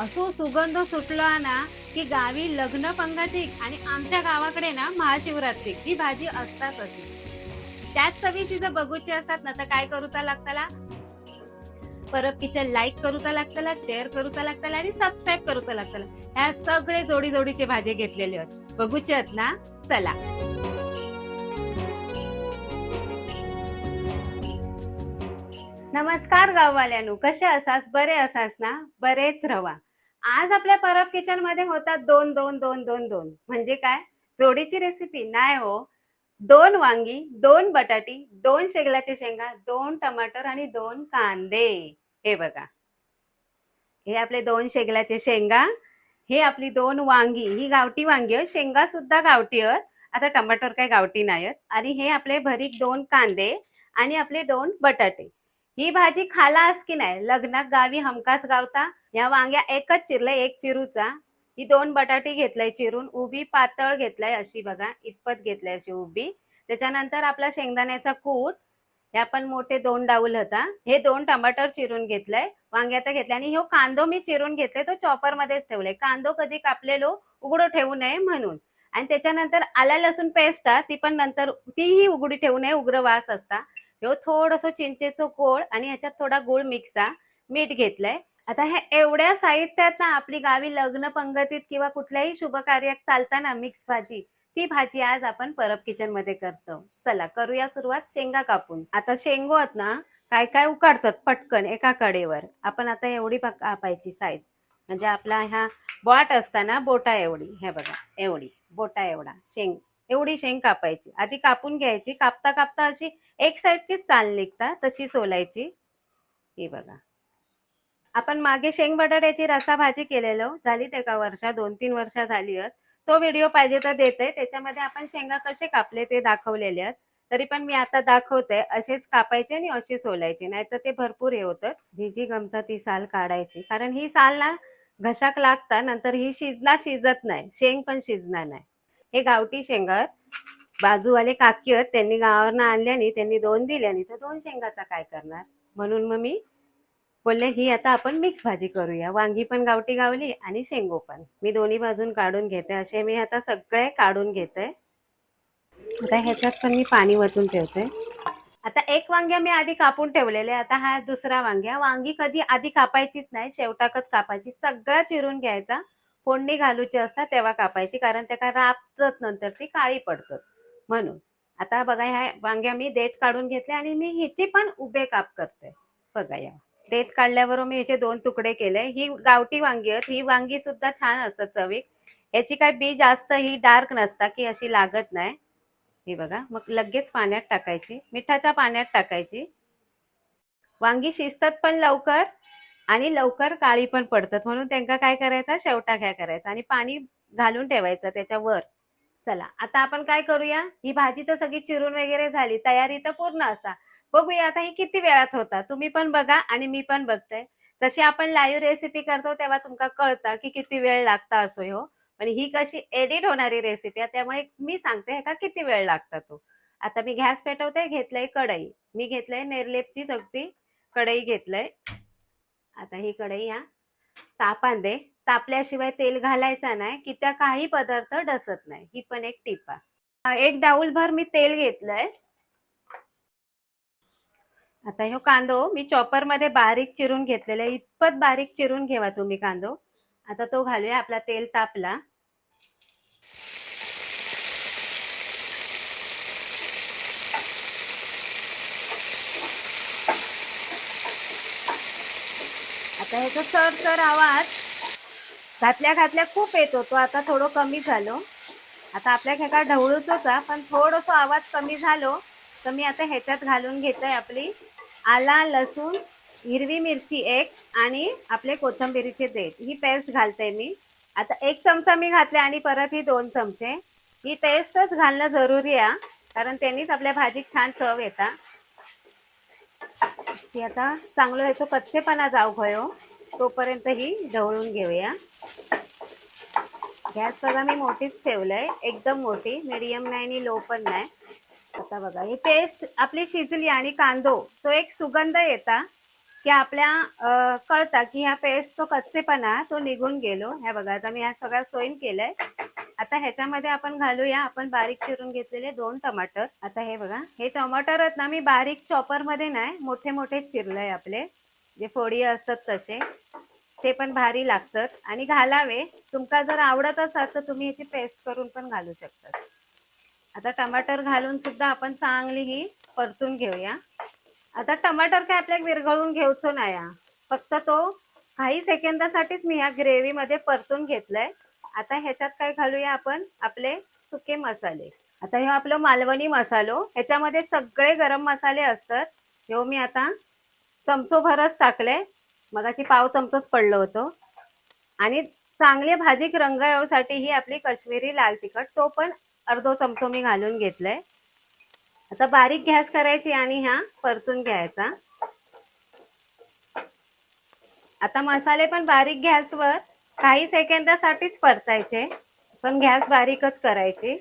असो सुगंध सुटला ना की गावी लग्न पंगतीक आणि आमच्या गावाकडे ना महाशिवरात्रीक ही भाजी असताच अशी. त्याच चवीची जर बघूची असतात ना तर काय करूचा लागताला, परत किचन लाईक करूचा लागताला, शेअर करूचा लागताला आणि सबस्क्राईब करूचा लागताला. ह्या सगळे जोडी जोडीचे भाजी घेतलेले आहेत, बघूचे आहेत ना. चला. नमस्कार गाववाल्यांनो, कसे असास? बरे असास ना? बरेच रवा. आज आपल्या परब किचन मध्ये होतात दोन दोन दोन दोन दोन, म्हणजे काय? जोडीची रेसिपी नाही हो. दोन वांगी, दोन बटाटी, दोन शेगलाचे शेंगा, दोन टमाटर आणि दोन कांदे. हे बघा, हे आपले दोन शेगलाचे शेंगा, हे आपली दोन वांगी, ही गावठी वांगी आहेत, शेंगा सुद्धा गावठी आहेत. आता टमाटर काही गावठी नाही आहेत. आणि हे आपले भरीक दोन कांदे आणि आपले दोन बटाटे. ही भाजी खालास की नाही, लग्नात गावी हमखास गावता. या वांग्या एकच चिरलंय, एक चिरूचा. ही दोन बटाटी घेतलंय चिरून, उभी पातळ घेतलंय अशी बघा, इतपत घेतलंय अशी उभी. त्याच्यानंतर आपला शेंगदाण्याचा कूट, हे आपण मोठे दोन डाऊल होता. हे दोन टमाटर चिरून घेतलंय, वांग्यात घेतले आणि ह्यो कांदो मी चिरून घेतले, तो चॉपर मध्येच ठेवलाय. कांदो कधी कापलेलो उघडो ठेवू नये म्हणून. आणि त्याच्यानंतर आला लसूण पेस्ट, ती पण नंतर तीही उघडी ठेवू नये, उग्र वास असता. ह्यो थोडंसं चिंचेचं कोळ आणि ह्याच्यात थोडा गुळ मिक्स, मीठ घेतलंय. आता ह्या एवढ्या साहित्यात ना आपली गावी लग्न पंगतीत किंवा कुठल्याही शुभ कार्यात चालताना मिक्स भाजी, ती भाजी आज आपण परब किचन मध्ये करतो. चला करूया सुरुवात शेंगा कापून. आता शेंगो आहेत ना, काय काय उकाडतात पटकन एका कडेवर. आपण आता एवढी कापायची साईज, म्हणजे आपला ह्या बोट असताना बोटा एवढी, हे बघा एवढी बोटा एवढा शेंग, एवढी शेंग कापायची. आधी कापून घ्यायची, कापता कापता अशी एक साईडचीच साल निघता तशी सोलायची. ही बघा, आपण मागे शेंग बटाट्याची रसा भाजी केलेलो, झाली ते का वर्षा, 2-3 वर्ष झाली आहेत. तो व्हिडिओ पाहिजे तर देते, त्याच्यामध्ये आपण शेंगा कसे कापले ते दाखवलेले आहेत. तरी पण मी आता दाखवते, असेच कापायचे आणि अशी सोलायची, नाही तर ते भरपूर हे होतं. जी जी गमतं ती साल काढायची, कारण ही साल ना घशाक लागता, नंतर ही शिजत नाही, शेंग पण शिजणार नाही. हे गावठी शेंगा बाजूवाले काकी आहेत, त्यांनी गावावरनं आणल्यानी त्यांनी दोन दिल्यानी, तर दोन शेंगाचा काय करणार, म्हणून मग मी बोलले ही आता आपण मिक्स भाजी करूया. वांगी पण गावठी गावली आणि शेंगो पण. मी दोन्ही बाजून काढून घेते, असे मी आता सगळे काढून घेते. आता ह्याच्यात पण मी पाणी वतून ठेवते. आता एक वांग्या मी आधी कापून ठेवलेले, आता हा दुसरा वांग्या. वांगी कधी आधी कापायचीच नाही, शेवटाकच कापायची. सगळं चिरून घ्यायचा, फोडणी घालूची असतात तेव्हा कापायची, कारण त्या काय रापतात नंतर ती काळी पडतात म्हणून. आता बघा, ह्या वांग्या मी देठ काढून घेतले आणि मी ह्याची पण उभे काप करते. बघा, या देठ काढल्यावर मी याचे दोन तुकडे केले. ही गावठी वांगी आहेत, ही वांगी सुद्धा छान असतात चवीक. याची काय बी जास्त ही डार्क नसता की अशी लागत नाही. हे बघा, मग लगेच पाण्यात टाकायची, मिठाच्या पाण्यात टाकायची. वांगी शिजतात पण लवकर आणि लवकर काळी पण पडतात, म्हणून त्यांना काय करायचं, शेवटा काय करायचा आणि पाणी घालून ठेवायचं त्याच्यावर. चला आता आपण काय करूया, ही भाजी तर सगळी चिरून वगैरे झाली, तयारी तर पूर्ण असा. बघूया आता ही किती वेळात होता, तुम्ही पण बघा आणि मी पण बघते. जशी आपण लाईव्ह रेसिपी करतो तेव्हा तुमका कळतं की किती वेळ लागता असो हो. पण ही कशी एडिट होणारी रेसिपी आहे, त्यामुळे मी सांगते का किती वेळ लागता तो. आता मी गॅस पेटवते, घेतलंय कढई, मी घेतलंय नेरलेपची चौकटी कढई घेतलंय. आता ही कढई या तापान दे, तापल्याशिवाय तेल घालायचा नाही की त्या काही पदार्थ डसत नाही, ही पण एक टिप आहे. एक डाऊल भर मी तेल घेतलंय. आता ह्यो कांदो मी चॉपर मध्ये बारीक चिरून घेतलेला, इतपत बारीक चिरून घेवा तुम्ही कांदो. आता तो घालूया, आपला तेल तापला. आता ह्याचा चर आवाज घातल्या घातल्या खूप येत होतो, आता थोडं कमी झालो. आता आपल्या ह्याका ढवळूच होता, पण थोडस आवाज कमी झालो तर मी आता ह्याच्यात घालून घेतोय आपली आला लसूण हिरवी मिरची एक आणि आपले कोथिंबीरीचे देठ, ही पेस्ट घालते मी. आता 1 चमचा मी घातले आणि परत ही 2 चमचे. ही पेस्टच घालणं जरुरी आहे, कारण त्यांनीच आपल्या भाजीत छान चव येता. ती आता चांगलं ह्याचं कच्चेपणा जाऊ गयो तोपर्यंत ही ढवळून घेऊया. गॅस बघा मी मोठीच ठेवलंय, एकदम मोठी, मीडियम नाही आणि लो पण नाही. आता बघा ही पेस्ट आपली शिजली आणि कांदो तो एक सुगंध येता, की आपल्या कळतं की ह्या पेस्ट तो कच्चेपणा तो निघून गेलो. ह्या बघा आता मी ह्या सगळ्या सोईन केलंय. आता ह्याच्यामध्ये आपण घालूया आपण बारीक चिरून घेतलेले 2 टमाटर. आता हे बघा हे टमाटर आहेत ना मी बारीक चॉपर मध्ये नाही मोठे मोठे चिरलंय आपले जे फोडी असतात तसे. ते पण भारी लागतात आणि घालावे. तुमका जर आवडत असेल तर तुम्ही ह्याची पेस्ट करून पण घालू शकता. आता टमाटर घालून सुद्धा आपण चांगली ही परतून घेऊया. आता टमाटर काय आपल्याला विरघळून घेऊचो नाही, फक्त तो काही सेकंदासाठीच मी ह्या ग्रेव्ही मध्ये परतून घेतलंय. आता ह्याच्यात काय घालूया आपण आपले सुके मसाले. आता हे आपलं मालवणी मसालो, ह्याच्यामध्ये सगळे गरम मसाले असतात. हे मी आता चमचो भरच टाकले, मगाची पाव चमचोच पडलं होतं. आणि चांगले भाजीक रंग येण्यासाठी ही आपली काश्मीरी लाल तिखट तो पण अर्धो चमचो मी घालून घेतलाय. आता बारीक गॅस करायची आणि ह्या परतून घ्यायचा. आता मसाले पण बारीक गॅसवर काही सेकंदासाठीच परतायचे, पण गॅस बारीकच करायची.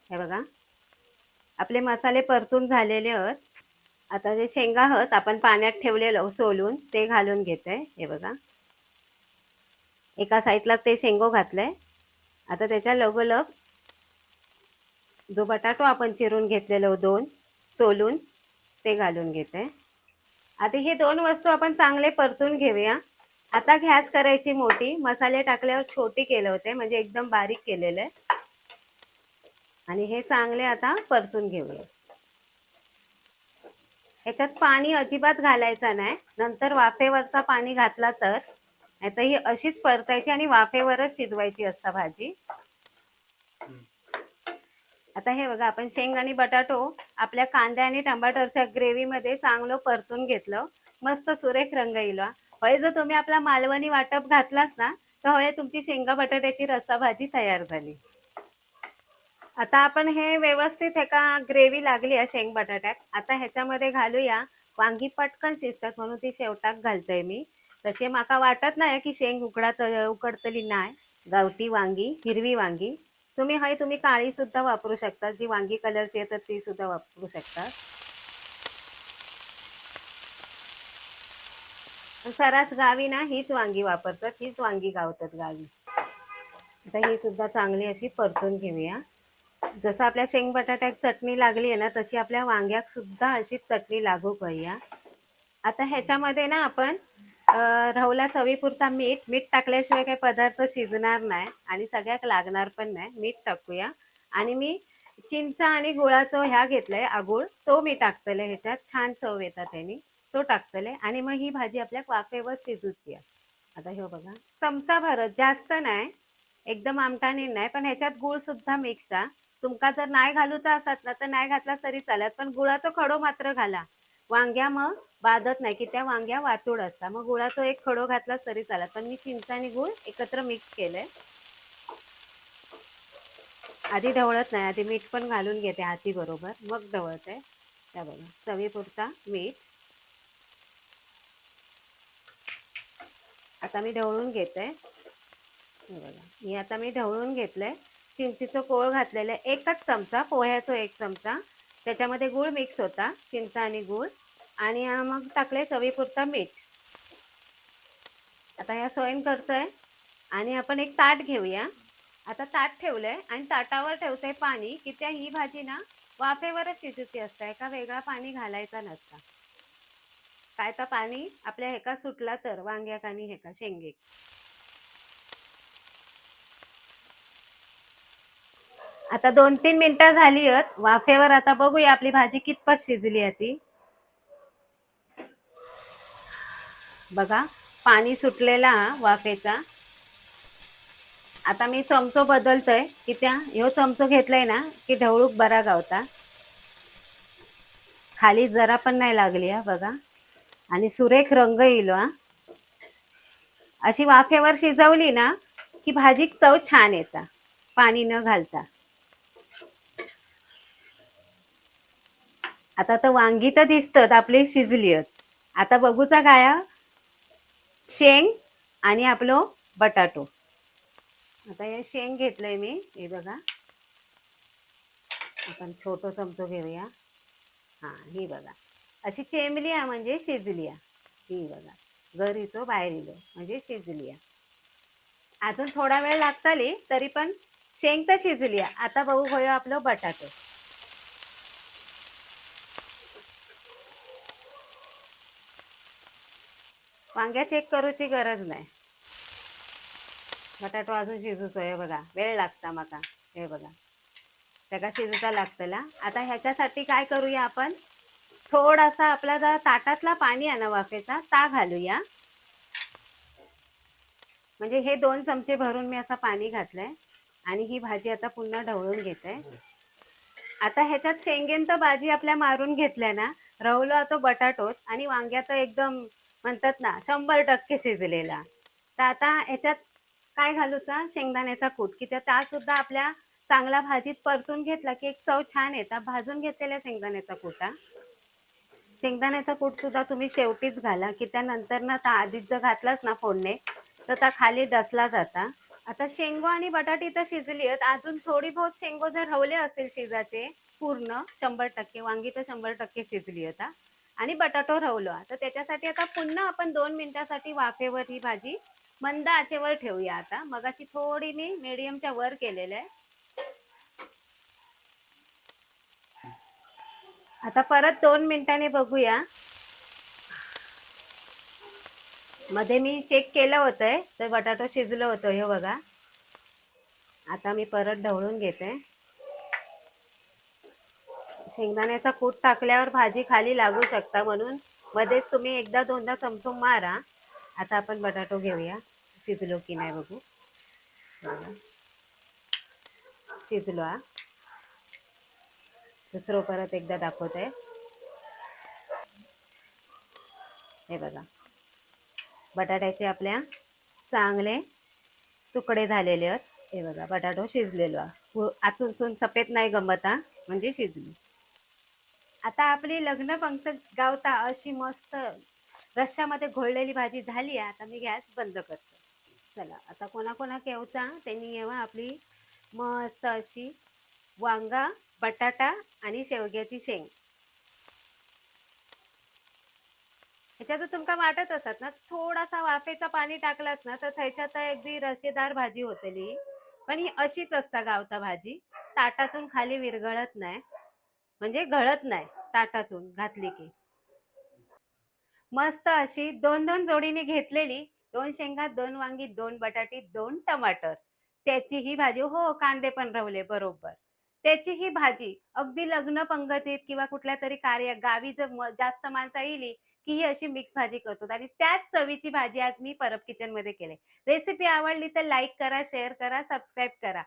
हे बघा आपले मसाले परतून झालेले आहेत. आता जे शेंगा आहेत आपण पाण्यात ठेवलेलं सोलून ते घालून घेते. हे बघा एका साईडला ते शेंगो घातलंय. आता त्याच्या लगोलग जो बटाटो आपण चिरून घेतलेलो 2 सोलून ते घालून घेते. आता हे 2 वस्तू आपण चांगले परतून घेऊया. आता गॅस करायची मोठी, मसाले टाकल्यावर छोटी केले होते म्हणजे एकदम बारीक केलेले. आणि हे चांगले आता परतून घेऊया. ह्याच्यात पाणी अजिबात घालायचं नाही, नंतर वाफेवरचा पाणी घातला तर. आता ही अशीच परतायची आणि वाफेवरच शिजवायची असता भाजी. आता हे बघा आपण शेंग आणि बटाटो आपल्या कांद्या आणि टमाटरच्या ग्रेव्ही मध्ये चांगलं परतून घेतलं. मस्त सुरेख रंग येईल. होय जर तुम्ही आपला मालवणी वाटप घातलास ना तर होय तुमची शेंगा बटाट्याची रस्सा भाजी तयार झाली. आता आपण हे व्यवस्थित एका ग्रेव्ही लागली आहे शेंग बटाट्यात. आता ह्याच्यामध्ये घालूया वांगी पटकन शिजतात म्हणून ती शेवटाक घालतोय मी. तसे माका वाटत नाही की शेंग उकडतली नाही. गावठी वांगी हिरवी वांगी तुम्ही काळी सुद्धा वापरू शकता, जी वांगी कलरची येतात ती सुद्धा वापरू शकता. सरास गावी ना हीच वांगी वापरतात, हीच वांगी गावतात गावी. आता ही सुद्धा चांगली अशी परतून घेऊया. जसं आपल्या शेंग बटाट्यात चटणी लागली आहे ना तशी आपल्या वांग्यात सुद्धा अशी चटणी लागू करूया. आता ह्याच्यामध्ये ना आपण रवला चवीपुरता मीठ टाकल्याशिवाय काही पदार्थ शिजणार नाही आणि सगळ्यात लागणार पण नाही. मीठ टाकूया आणि मी चिंचा आणि गुळाचं ह्या घेतलंय आगुळ, तो मी टाकतले ह्याच्यात, छान चव येतात त्याने. तो टाकतले आणि मग ही भाजी आपल्या वाफेवर शिजूची. आता हे बघा चमचा भरत, जास्त नाही, एकदम आमटाने नाही, पण ह्याच्यात गुळ सुद्धा मिक्स आहे. तुमका जर नाही घालूचा असत ना तर नाही घातला तरी चालत, पण गुळाचा खडो मात्र घाला. वांग्या मग बाधत नाही की त्या वांग्या वातूड असतात, मग गुळाचा एक खडो घातला तरी चालत, पण मी चिंच आणि गुळ एकत्र मिक्स केलंय. आधी ढवळत नाही, आधी मीठ पण घालून घेते हाती बरोबर मग ढवळते. त्या बघा चवीपुरता मीठ. आता मी ढवळून घेते. बघा मी आता ढवळून घेतलंय. चिंचेचं कोळ घातलेलं आहे, एकच चमचा पोह्याचा 1 चमचा, त्याच्यामध्ये गुळ मिक्स होता, चिंच आणि गुळ. आणि मग टाकले चवीपुरता मीठ. आता या सोयन करतोय आणि आपण एक ताट घेऊया. आता ताट ठेवलंय आणि ताटावर ठेवते पाणी की त्या ही भाजी ना वाफेवरच शिजूची असते, का वेगळा पाणी घालायचा नसता. काय तर पाणी आपल्या हेका सुटला तर वांग्याक आणि हेका शेंगेक. आता 2-3 मिनिटं झाली आहेत वाफेवर. आता बघूया आपली भाजी कितपत शिजली आहे ती. बघा पाणी सुटलेला वाफेचा. आता मी चमचो बदलतोय की त्या ह्यो चमचो घेतलाय ना की ढवळूक बरा गावता. खाली जरा पण नाही लागली बघा आणि सुरेख रंग येईल. अशी वाफेवर शिजवली ना की भाजी चव छान येता पाणी न घालता. आता तर वांगी तर दिसतात आपली शिजली आहेत. आता बघूचा काय शेंग आणि आपलो बटाटो. आता हे शेंग घेतलंय मी, हे बघा आपण छोटो चमचो घेऊया. हा ही बघा अशी चेमलिया म्हणजे शिजलिया. ही बघा, घर इचो बाहेर इलो म्हणजे शिजलिया. अजून थोडा वेळ लागतली तरी पण शेंग तर शिजलिया. आता बघू होयो आपलं बटाटो. वांग्या चेक करूची गरज नाही. बटाटो अजून शिजूचो. हे बघा, वेळ लागता माका. हे बघा, त्याला शिजूचा लागतला. आता ह्याच्यासाठी काय करूया आपण, थोडासा आपला जर ताटातला पाणी आहे ना वाफेचा ता घालूया. म्हणजे हे 2 चमचे भरून मी असं पाणी घातलंय आणि ही भाजी आता पुन्हा ढवळून घेते. आता ह्याच्यात शेंगेन तर भाजी आपल्या मारून घेतल्या ना, रवलो तो बटाटोच आणि वांग्या तर एकदम म्हणतात ना 100% शिजलेला. तर आता ह्याच्यात काय घालूचा, शेंगदाण्याचा कूट, की त्या सुद्धा आपल्या चांगला भाजीत परतून घेतला की एक चव छान येतात. भाजून घेतलेल्या शेंगदाण्याचा कूटा. शेंगदाण्याचा कूट सुद्धा तुम्ही शेवटीच घाला, की त्यानंतर ना आधीच जर घातलाच ना फोडणे तर त्या खाली डसला जाता. आता शेंगो आणि बटाटी तर शिजली आहेत. अजून थोडी बहुत शेंगो जर रवले असेल शिजाचे पूर्ण 100%, वांगी तर 100% शिजली आता आणि बटाटो रवलो. तर त्याच्यासाठी आता पुन्हा आपण 2 मिनिटासाठी वाफेवर ही भाजी मंद आचेवर ठेवूया. आता मगाशी थोडी मी मीडियमच्या वर केलेलं आहे. आता परत 2 मिनिटांनी बघूया. मध्ये मी चेक केलं होतं तर बटाटो शिजलं होतं. हे बघा, आता मी परत ढवळून घेते. शेंगदाण्याचा कूट टाकल्यावर भाजी खाली लागू शकता, म्हणून मध्येच तुम्ही एकदा दोनदा चमचम मारा. आता आपण बटाटो घेऊया, शिजलो की नाही बघू. शिजलो हा. दुसरं परत एकदा दाखवते. हे बघा, बटाट्याचे आपल्या चांगले तुकडे झालेले आहेत. हे बघा, बटाटो शिजलेलो आतून सफेद नाही गमता म्हणजे शिजली. आता आपली लग्न पंक्त गावता अशी मस्त रश्श्यामध्ये घोळलेली भाजी झाली आहे. आता मी गॅस बंद करते. चला, आता कोणा केवचा त्यांनी येवा आपली मस्त अशी वांगा, बटाटा आणि शेवग्याची शेंग. ह्याच्यात तुमका वाटत असत ना थोडासा वाफेचा पाणी टाकलास ना तर त्याच्यात अगदी रशेदार भाजी होतली. पण ही अशीच असता गावता भाजी, ताटातून खाली विरघळत नाही, म्हणजे गळत नाही ताटातून घातली की. मस्त अशी 2-2 जोडीने घेतलेली, 2 शेंगा, 2 वांगी, 2 बटाटी, 2 टमाटर, त्याची ही भाजी. हो, कांदे पण रवले बरोबर. त्याची ही भाजी अगदी लग्न पंगतीत किंवा कुठल्या तरी कार्य गावी जर जास्त माणसं येईल की ही अशी मिक्स भाजी करतो आणि त्याच चवीची भाजी आज मी परब किचन मध्ये केली. रेसिपी आवडली तर लाईक करा, शेअर करा, सबस्क्राईब करा.